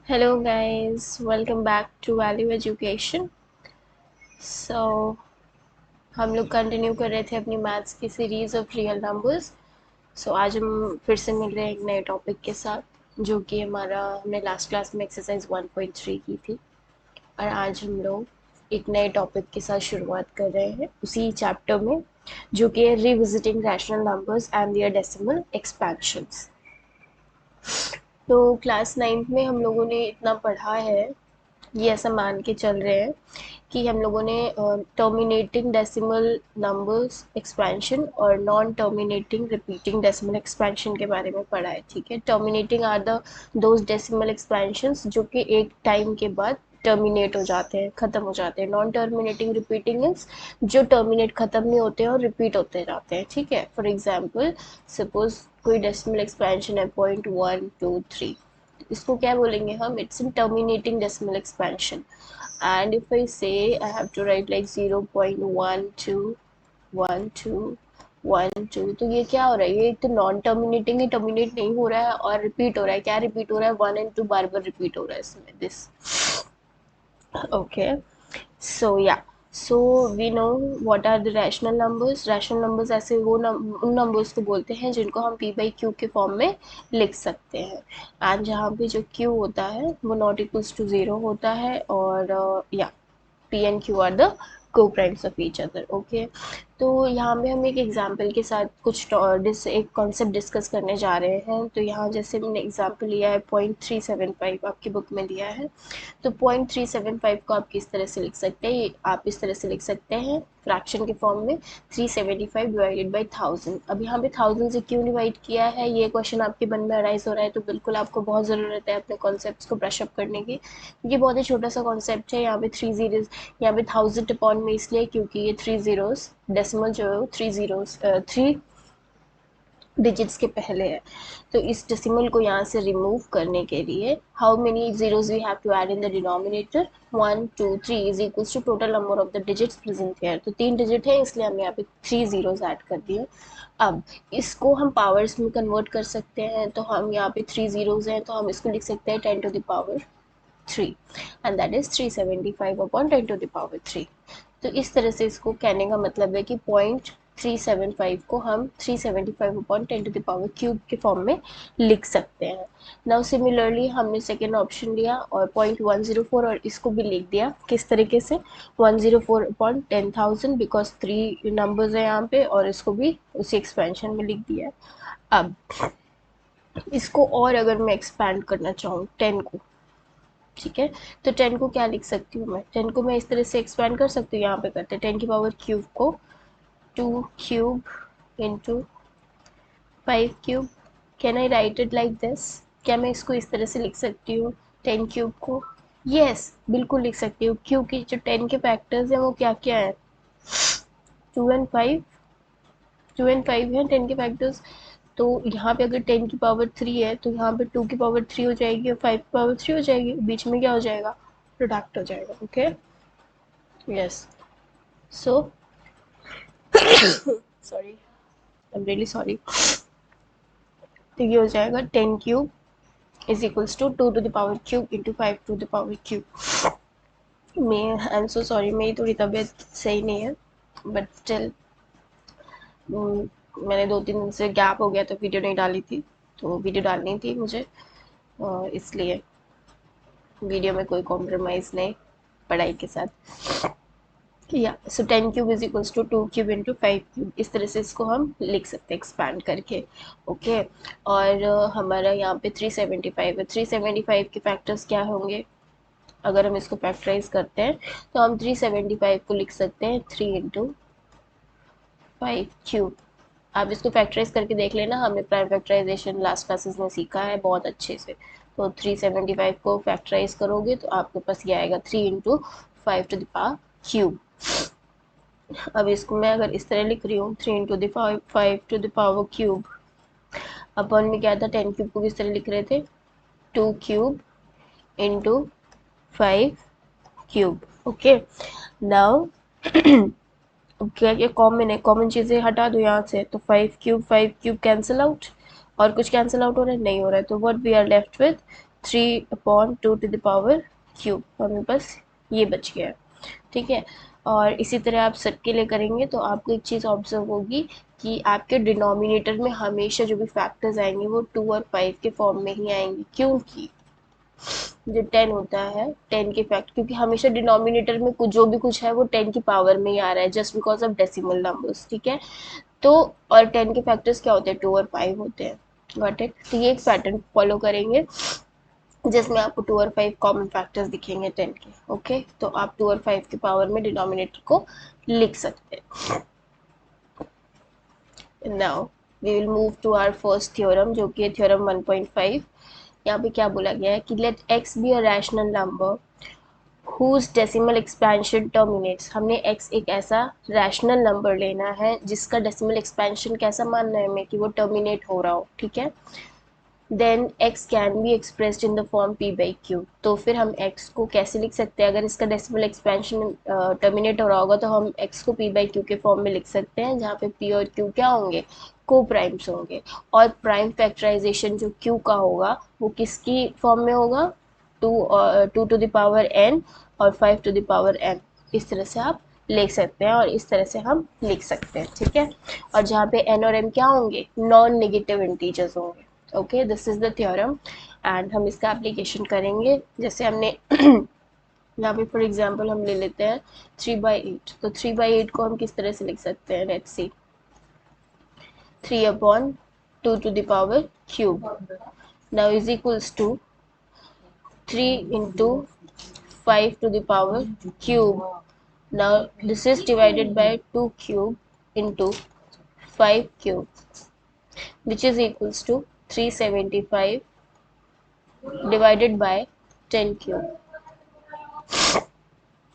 Hello guys, welcome back to Value Education. So हम लोग continue कर रहे थे अपनी मैथ्स की सीरीज ऑफ रियल नंबर्स. आज हम फिर से मिल रहे हैं एक नए टॉपिक के साथ जो कि हमने लास्ट क्लास में एक्सरसाइज 1.3 की थी और आज हम लोग एक नए टॉपिक के साथ शुरुआत कर रहे हैं उसी चैप्टर में जो कि है revisiting rational numbers and their decimal expansions. तो क्लास 9th में हम लोगों ने इतना पढ़ा है, ये ऐसा मान के चल रहे हैं कि हम लोगों ने टर्मिनेटिंग डेसिमल नंबर्स एक्सपेंशन और non terminating repeating decimal expansion के बारे में पढ़ा है. ठीक है, terminating are the those decimal expansions जो कि एक टाइम के बाद टर्मिनेट हो जाते हैं, ख़त्म हो जाते हैं. नॉन टर्मिनेटिंग रिपीटिंग मीन्स जो टर्मिनेट ख़त्म नहीं होते हैं और रिपीट होते जाते हैं. ठीक है, फॉर एग्जाम्पल सपोज कोई डेसिमल एक्सपेंशन है 0.123, इसको क्या बोलेंगे हम? It's in terminating decimal expansion. And if I say I have to write like 0.1212, तो ये क्या हो रहा है? ये तो नॉन टर्मिनेटिंग है, टर्मिनेट नहीं हो रहा है और रिपीट हो रहा है. क्या रिपीट हो रहा है? 1 and 2 बार बार रिपीट हो रहा है इसमें. This okay. So yeah, so we know what are the rational numbers. Rational numbers ऐसे उन numbers को बोलते हैं जिनको हम p by q के फॉर्म में लिख सकते हैं. एंड जहाँ पे जो q होता है वो नॉट इक्वल्स टू 0 होता है और या p and q are the coprimes of each other. Okay, तो यहाँ पे हम एक एग्जांपल के साथ कुछ एक कॉन्सेप्ट डिस्कस करने जा रहे हैं. तो यहाँ जैसे मैंने एग्जांपल लिया है 0.375, आपकी बुक में दिया है. तो 0.375 को आप किस तरह से लिख सकते हैं? आप इस तरह से लिख सकते हैं फ्रैक्शन के फॉर्म में 375 डिवाइडेड बाई 1000. अब यहाँ पे 1000 से क्यों डिवाइड किया है, ये क्वेश्चन आपके मन में अराइज हो रहा है. तो बिल्कुल आपको बहुत ज़रूरत है अपने कॉन्सेप्ट को ब्रश अप करने की. ये बहुत ही छोटा सा कॉन्सेप्ट है. यहाँ पे 3 जीरोज, यहाँ पे 1000 अपॉन में इसलिए क्योंकि ये 3 जीरोज डेसिमल जो है 3 जीरोज 3 डिजिट्स के पहले है. तो इस डेसिमल को यहाँ से रिमूव करने के लिए how many zeros we have to add in the denominator? 1 2 3 is equals to total number of the digits present here. तो 3 डिजिट है इसलिए हम यहाँ पे 3 जीरोज ऐड कर दिए. अब इसको हम पावर्स में कन्वर्ट कर सकते हैं. तो हम यहाँ पे 3 जीरोज हैं तो हम इसको लिख सकते हैं 10 to the power 3 and that is 375 upon 10 to the power 3. तो इस तरह से इसको कहने का मतलब है कि 0.375 को हम 375 upon 10 to the power cube के फॉर्म में लिख सकते हैं. नाउ सिमिलरली हमने सेकेंड ऑप्शन लिया और 0.104 और इसको भी लिख दिया. किस तरीके से? 104 अपॉन 10,000 बिकॉज 3 नंबर्स है यहाँ पे और इसको भी उसी एक्सपेंशन में लिख दिया है. अब इसको और अगर मैं एक्सपैंड करना चाहूँ 10 को, ठीक है, तो 10 को क्या लिख सकती हूँ मैं? 10 को मैं इस तरह से एक्सपैंड कर सकती हूँ. यहाँ पे करते हैं 10 की पावर क्यूब को 2 cube into 5 cube. Can I right it like this? क्या मैं इसको इस तरह से लिख सकती हूँ 10 क्यूब को? यस, बिल्कुल लिख सकती हूँ क्योंकि जो 10 के फैक्टर्स हैं वो क्या क्या है? 2 and 5, 2 and 5 हैं 10 के फैक्टर्स. तो यहाँ पे अगर 10 की पावर 3 है तो यहाँ पे 2 की पावर 3 हो जाएगी और 5 की पावर 3 हो जाएगी. बीच में क्या हो जाएगा? प्रोडक्ट हो जाएगा. Okay, yes. So sorry, I am really sorry. तो ये हो जाएगा 10 cube is equals to 2 to the power cube into 5 to the power cube. मैं आई एम सो सॉरी, मेरी थोड़ी तबीयत सही नहीं है बट स्टिल मैंने 2-3 दिन से गैप हो गया तो वीडियो नहीं डाली थी. तो वीडियो डालनी थी मुझे इसलिए वीडियो में कोई कॉम्प्रोमाइज़ नहीं पढ़ाई के साथ. या so 10 cube is equals to 2 cube into 5 cube. इस तरह से इसको हम लिख सकते हैं एक्सपैंड करके. ओके, और हमारा यहाँ पे 375 है. 375 के फैक्टर्स क्या होंगे? अगर हम इसको फैक्टराइज करते हैं तो हम 375 को लिख सकते हैं 3 इंटू 5 क्यूब. आप इसको फैक्टराइज करके देख लेना, हमने प्राइम फैक्टराइजेशन लास्ट क्लासेस में सीखा है बहुत अच्छे से. तो 375 को फैक्टराइज करोगे तो आपके पास ये आएगा 3 into 5 to the power cube. अब इसको मैं अगर इस तरह लिख रही हूँ 3 into the 5 to the power cube अपन में क्या था? 10 क्यूब को किस तरह लिख रहे थे? 2 cube into 5 cube. Okay, now क्या क्या कॉमन है? कॉमन चीज़ें हटा दो यहाँ से. तो 5 क्यूब कैंसिल आउट और कुछ कैंसिल आउट हो रहा है? नहीं हो रहा है. तो what we are left with 3/2 हमें बस ये बच गया है, ठीक है। और इसी तरह आप सब के लिए करेंगे तो आपको एक चीज़ ऑब्जर्व होगी कि आपके डिनोमिनेटर में हमेशा जो भी फैक्टर्स आएंगे वो 2 और 5 के फॉर्म में ही आएंगे, क्योंकि जो 10 होता है 10 के फैक्ट, क्योंकि हमेशा डिनोमिनेटर में कुछ जो भी कुछ है वो 10 की पावर में ही आ रहा है, just because of decimal numbers, ठीक है। तो और 10 के फैक्टर्स क्या होते हैं, 2 और 5 होते हैं, गॉट इट। तो ये एक पैटर्न फॉलो करेंगे जिसमें आपको 2 और 5 कॉमन फैक्टर्स दिखेंगे 10 के, ओके। तो आप 2 और 5 के पावर में डिनोमिनेटर को लिख सकते हैं। Now we will move to our first theorem, जो कि है थ्योरम 1.5। यहाँ पे क्या बोला गया है कि let x be a rational number whose decimal expansion terminates। हमने x एक ऐसा रैशनल नंबर लेना है जिसका डेसिमल एक्सपेंशन कैसा मानना है हमें कि वो टर्मिनेट हो रहा हो, ठीक है। Then x can be expressed in the form p by q। तो फिर हम x को कैसे लिख सकते हैं, अगर इसका डेसिमल एक्सपेंशन टर्मिनेट हो रहा होगा तो हम x को p बाई q के फॉर्म में लिख सकते हैं, जहाँ पे p और q क्या होंगे, को प्राइम्स होंगे। और प्राइम फैक्टराइजेशन जो q का होगा वो किसकी फॉर्म में होगा, 2 टू द पावर n और 5 टू द पावर n। इस तरह से आप लिख सकते हैं और इस तरह से हम लिख सकते हैं, ठीक है। और जहाँ पे n और m क्या होंगे, नॉन नेगेटिव इंटीजर्स होंगे, okay. This is the theorem and हम इसका एप्लीकेशन करेंगे। जैसे हमने यहाँ पे फॉर एग्जांपल हम ले लेते हैं 3/8। तो 3/8 को हम किस तरह से लिख सकते हैं, let's see, 3/2 to the power cube now is equals to 3 into 5 to the power cube. Now this is divided by 2 cube into 5 cube, which is equals to 375 divided by 10 cube.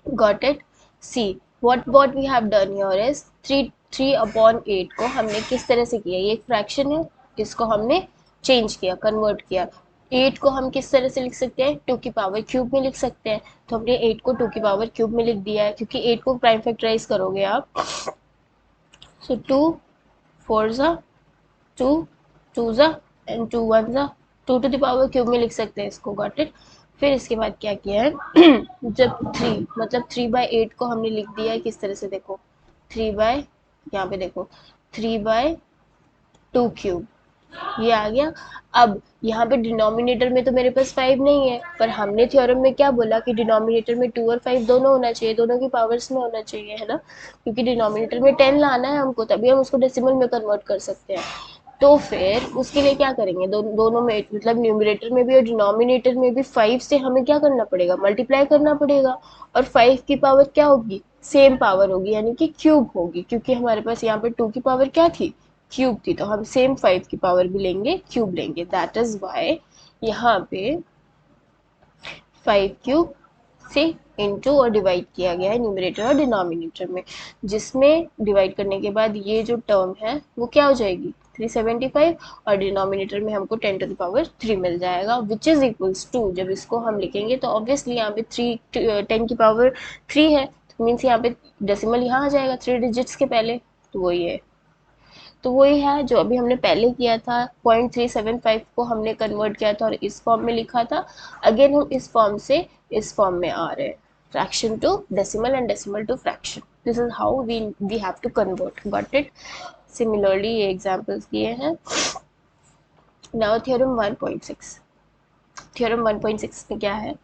Got it? See what we have done here is 3/8 को हमने किस तरह से किया, ये एक fraction है, इसको हमने चेंज किया, कन्वर्ट किया। 8 को हम किस तरह से लिख सकते हैं, 2 की पावर क्यूब में लिख सकते हैं। तो हमने 8 को 2 की पावर क्यूब में लिख दिया है, क्योंकि 8 को प्राइम फैक्टराइज करोगे आप, सो 2 4 ज़ा 2 2 ज़ा एंड 2 1 ज़ा, 2 टू द पावर क्यूब में लिख सकते हैं इसको, गॉट इट। फिर इसके बाद क्या किया है जब 3 मतलब 3/8 को हमने लिख दिया है किस तरह से, देखो 3 बाय, यहाँ पे देखो 3/2 क्यूब, ये आ गया। अब यहाँ पे डिनोमिनेटर में तो मेरे पास 5 नहीं है, पर हमने थ्योरम में क्या बोला कि डिनोमिनेटर में 2 और 5 दोनों होना चाहिए, दोनों की पावर्स में होना चाहिए, है ना। क्योंकि डिनोमिनेटर में 10 लाना है हमको, तभी हम उसको डेसिमल में कन्वर्ट कर सकते हैं। तो फिर उसके लिए क्या करेंगे, दोनों में मतलब न्यूमरेटर में भी और डिनोमिनेटर में भी 5 से हमें क्या करना पड़ेगा, मल्टीप्लाई करना पड़ेगा। और 5 की पावर क्या होगी, सेम पावर होगी, यानी कि क्यूब होगी, क्योंकि हमारे पास यहाँ पे 2 की पावर क्या थी, क्यूब थी। तो हम सेम 5 की पावर भी लेंगे, क्यूब लेंगे, दैट इज वाई यहाँ पे 5 क्यूब से इंटू और डिवाइड किया गया है न्यूमरेटर और डिनोमिनेटर में, जिसमें डिवाइड करने के बाद ये जो टर्म है वो क्या हो जाएगी 375, और डिनोमिनेटर में हमको 10 टू द पावर 3 मिल जाएगा, विच इज इक्वल्स टू, जब इसको हम लिखेंगे तो ऑब्वियसली यहाँ पे 10 की पावर 3 है, तो मीन्स यहाँ पे डेसिमल यहाँ आ जाएगा 3 डिजिट्स के पहले, तो वही है। तो वही है जो अभी हमने पहले किया था, 0.375 को हमने कन्वर्ट किया था और इस फॉर्म में लिखा था। अगेन हम इस फॉर्म से इस फॉर्म में आ रहे हैं, fraction to decimal and decimal to fraction. This is how we have to convert, got it. Similarly ये एग्जांपल्स दिए हैं। Now theorem 1.6। थ्योरम 1.6 में क्या है,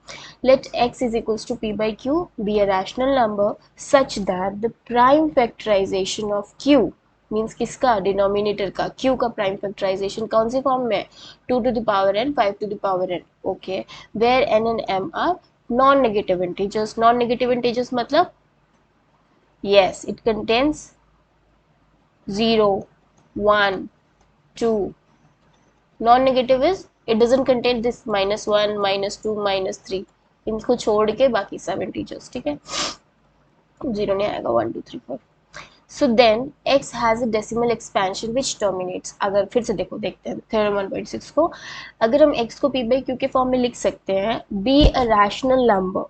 let x is equals to p by q be a rational number such that the prime factorization of q, means किसका, denominator का, q का prime factorization कौन सी फॉर्म में है, 2 to the power n 5 to the power n, okay, where n and m are non negative integers. Non negative integers मतलब yes it contains 0 1 2, non-negative is it doesn't contain this -1 -2 -3, इनको छोड़ के बाकी सब इंटीजर्स, ठीक है, जीरो नहीं आएगा, 1 2 3 4। So then x has a decimal expansion which terminates. अगर फिर से देखते हैं थ्योरम 1.6 को, अगर हम x को p बाई q के फॉर्म में लिख सकते हैं, B a rational number,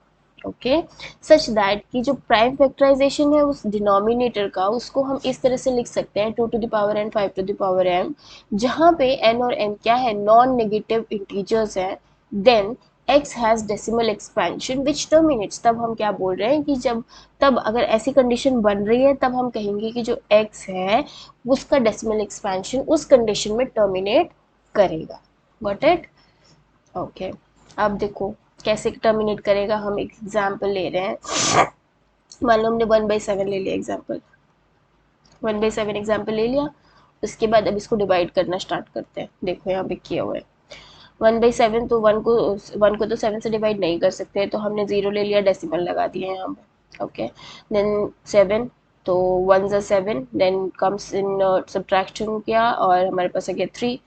okay, such that कि जो प्राइम फैक्टराइजेशन है उस डिनोमिनेटर का, उसको हम इस तरह से लिख सकते हैं 2 to the power n 5 to the power m, जहाँ पे n और m क्या है, नॉन नेगेटिव इंटीजर्स है, then x has decimal expansion which terminates, तब हम क्या बोल रहे हैं कि जब, तब अगर ऐसी कंडीशन बन रही है तब हम कहेंगे कि जो x है उसका डेसिमल एक्सपेंशन उस कंडीशन में टर्मिनेट करेगा। Got it? ओके, अब देखो कैसे टर्मिनेट करेगा। हम एक एग्जाम्पल ले रहे हैं, मान लो हमने 1/7 ले लिया एग्जाम्पल, 1/7 एग्जाम्पल ले लिया। उसके बाद अब इसको डिवाइड करना स्टार्ट करते हैं। देखो यहाँ पे किया हुआ है 1/7, तो वन को तो 7 से डिवाइड नहीं कर सकते, तो हमने 0 ले लिया, डेसिमल लगा दिया यहाँ पे। ओके, देन 7, तो 1 ज़ा 7, देन कम्स इन सब्ट्रैक्शन किया और हमारे पास आ गया 3।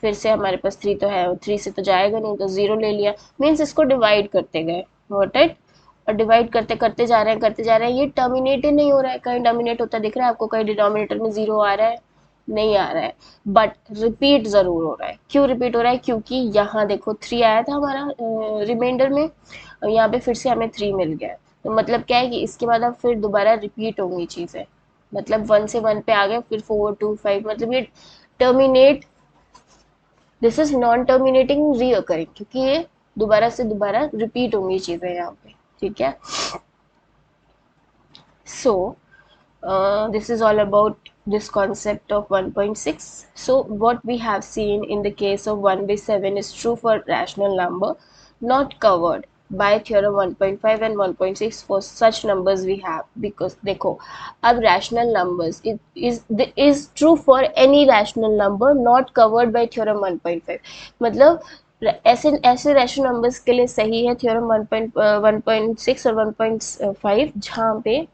फिर से हमारे पास 3 तो है, 3 से तो जाएगा नहीं, तो 0 ले लिया। मीन्स इसको डिवाइड करते गए, वॉट इट, और डिवाइड करते करते जा रहे हैं, करते जा रहे हैं। ये टर्मिनेट ही नहीं हो रहा है, कहीं टर्मिनेट होता दिख रहा है आपको? कहीं डिनोमिनेटर में 0 आ रहा है? नहीं आ रहा है, बट रिपीट जरूर हो रहा है। क्यों रिपीट हो रहा है? क्योंकि यहाँ देखो 3 आया था हमारा रिमाइंडर में, और यहाँ पे फिर से हमें 3 मिल गया। तो मतलब क्या है कि इसके बाद अब फिर दोबारा रिपीट होंगी चीज़ें, मतलब 1 से 1 पे आ गए, फिर 4 2 5, मतलब ये terminate, this is non terminating recurring, क्योंकि ये दोबारा से दोबारा रिपीट होंगी चीज़ें यहाँ पे। ठीक है, सो this is all about this concept of 1.6. So what we have seen in the case of 1/7 is true for rational number not covered by theorem 1.5 and 1.6 for such numbers we have, because देखो अब rational numbers is true for any rational number not covered by theorem 1.5, मतलब ऐसे ऐसे rational numbers के लिए सही है theorem 1.6 और 1.5 जहाँ पे,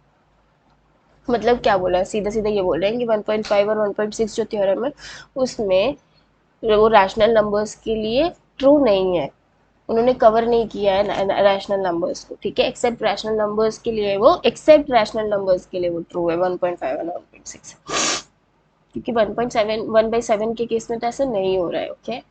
मतलब क्या बोला है, सीधा सीधा ये बोल रहे हैं कि 1.5 और 1.6 जो थ्योरम है उसमें वो रैशनल नंबर्स के लिए ट्रू नहीं है, उन्होंने कवर नहीं किया है रैशनल नंबर्स को। ठीक है, एक्सेप्ट रैशनल नंबर्स के लिए वो, एक्सेप्ट रैशनल नंबर्स के लिए वो ट्रू है 1.5 और 1.6, क्योंकि 1.7 1/7 के केस में तो ऐसा नहीं हो रहा है। Okay,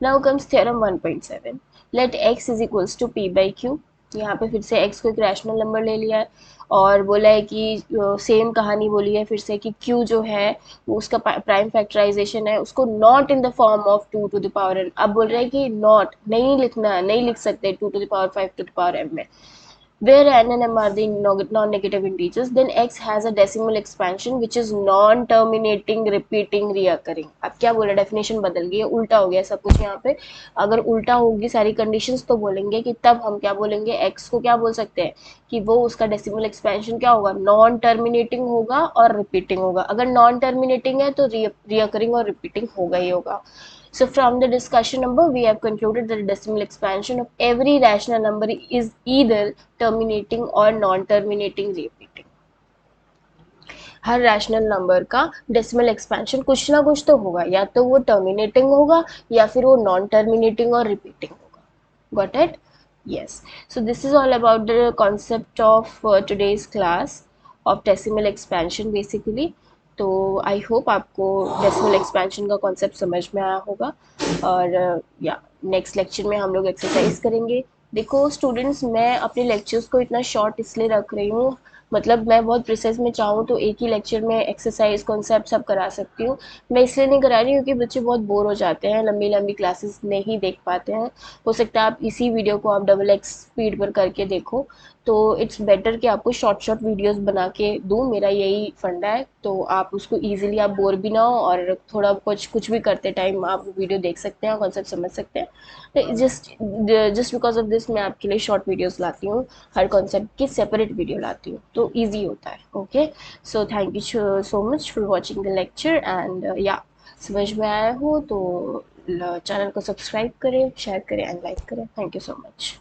now comes theorem 1.7, let x is equals to p by q. यहाँ पे फिर से x को एक रैशनल नंबर ले लिया है और बोला है कि सेम कहानी बोली है फिर से कि q जो है वो उसका प्राइम फैक्टराइजेशन है, उसको not in the form of 2 to the power n। अब बोल रहे हैं कि नॉट नहीं लिखना है, नहीं लिख सकते 2 to the power 5 to the power m में, where n and m are the non-negative integers, then x has a decimal expansion which is non-terminating, repeating, reoccurring। अब क्या बोला, डेफिनेशन बदल गई है, उल्टा हो गया सब कुछ यहाँ पे। अगर उल्टा होगी सारी कंडीशंस तो बोलेंगे कि तब हम क्या बोलेंगे, x को क्या बोल सकते हैं कि वो उसका डेसिमल एक्सपेंशन क्या होगा, नॉन टर्मिनेटिंग होगा और रिपीटिंग होगा। अगर नॉन टर्मिनेटिंग है तो रियकरिंग और रिपीटिंग होगा ही होगा। So from the discussion number, we have concluded that the decimal expansion of every rational number is either terminating or non-terminating repeating। Her rational number का डेसिमल एक्सपेंशन कुछ ना कुछ तो होगा, या तो वो टर्मिनेटिंग होगा या फिर वो नॉन टर्मिनेटिंग और रिपीटिंग होगा। Got it? yes, so this is all about the concept of today's class of decimal expansion basically। तो आई होप आपको डेसिमल एक्सपेंशन का कॉन्सेप्ट समझ में आया होगा, और या नेक्स्ट लेक्चर में हम लोग एक्सरसाइज करेंगे। देखो स्टूडेंट्स, मैं अपने लेक्चर्स को इतना शॉर्ट इसलिए रख रही हूँ, मतलब मैं बहुत प्रिसाइज में चाहूँ तो एक ही लेक्चर में एक्सरसाइज कॉन्सेप्ट सब करा सकती हूँ। मैं इसलिए नहीं करा रही क्योंकि बच्चे बहुत बोर हो जाते हैं, लंबी लंबी क्लासेस नहीं देख पाते हैं। हो सकता है आप इसी वीडियो को आप डबल x स्पीड पर करके देखो, तो इट्स बेटर कि आपको शॉर्ट शॉर्ट वीडियोस बना के दूँ, मेरा यही फंडा है। तो आप उसको ईजिली, आप बोर भी ना हो और थोड़ा कुछ भी करते टाइम आप विडियो देख सकते हैं, कॉन्सेप्ट समझ सकते हैं। जस्ट बिकॉज ऑफ दिस मैं आपके लिए शॉर्ट वीडियोस लाती हूँ, हर कॉन्सेप्ट की सेपरेट वीडियो लाती हूँ, तो ईजी होता है। Okay, so thank you so much for watching the lecture, and या समझ में आया हो तो चैनल को सब्सक्राइब करें, शेयर करें एंड लाइक करें। Thank you so much.